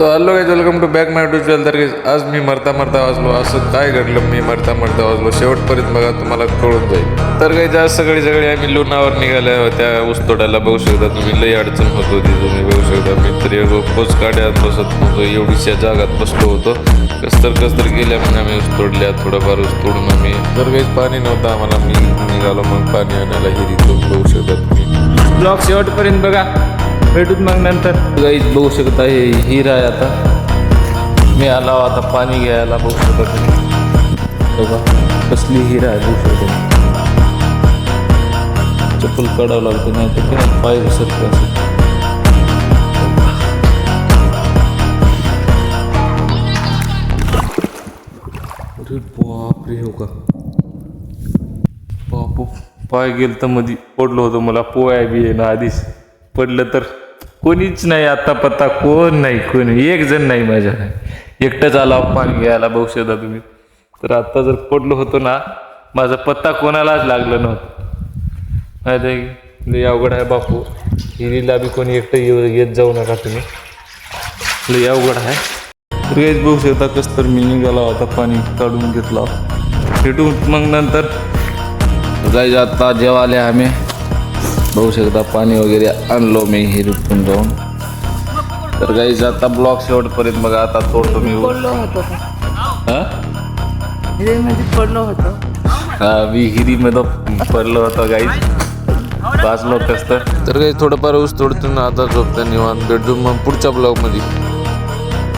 तो hello guys, welcome to back my YouTube channel. तर guys, आज मी मरता वाचलो. असं काय घडलं, मी मरता वाचलो शेवटपर्यंत बघा, तुम्हाला कळून जाईल. तर काही आज सगळी आम्ही लोणावर निघाल्या होत्या ऊसतोड्याला. बघू शकता तुम्ही, लई अडचण होत होती. तुम्ही बघू शकता मी तरी पोच काढ्यात बसत नव्हतो, एवढीशा जागात बसलो होतो. कसतर गेल्या मग आम्ही ऊस तोडल्या, थोडंफार ऊस तोडून आम्ही. तर काही पाणी नव्हतं आम्हाला, मी निघालो मग पाणी आणायला हिरीतून. बघू शकता तुम्ही, ब्लॉग शेवटपर्यंत बघा, भेटूत मग नंतर. गाईज बघू शकता, हे हिरा आहे. आता मी आला आता पाणी घ्यायला. बघू शकता तुम्ही, बघा कसली हिरा आहे. बघू शकता चप्पल काढावं लागतं, नाही तर काय पाय घसरते असं. अरे बापरे, हो का बापू, पाय गेल तर मध्ये पडलो होतो. मला पोया बी आहे ना, आधीच पडलं तर कोणीच नाही, आता पत्ता कोण नाही, कोणी एक जण नाही, माझ्या एकटंच आला पाणी घ्यायला. बघू शकता तुम्ही. तर आता जर पडलो होतो ना, माझा पत्ता कोणालाच लागलं नव्हतं. माहिती आहे की लई अवघड आहे बापू. हिरीला बी कोणी एकटं येत जाऊ नका तुम्ही, लई अवघड आहे. रेज बघू शकता कसं तर मी निघाला होता, पाणी काढून घेतला. भेटू मग नंतर. गाईज आता जेवाले आम्ही. बघू शकता पाणी वगैरे आणलो मी हिरीतून जाऊन. तर गाईज आता ब्लॉग शेवटपर्यंत बघा. आता तोडतो मी. पडलो होतो का? हा हिरेमध्ये पडलो होतो. हा, मी हिरीमध्ये पडलो होतो गाईज, वाचलो कसं तर. गाईज थोडंफार ऊस तोडतो ना, आता झोपता निवांत. भेटू मग पुढच्या ब्लॉगमध्ये.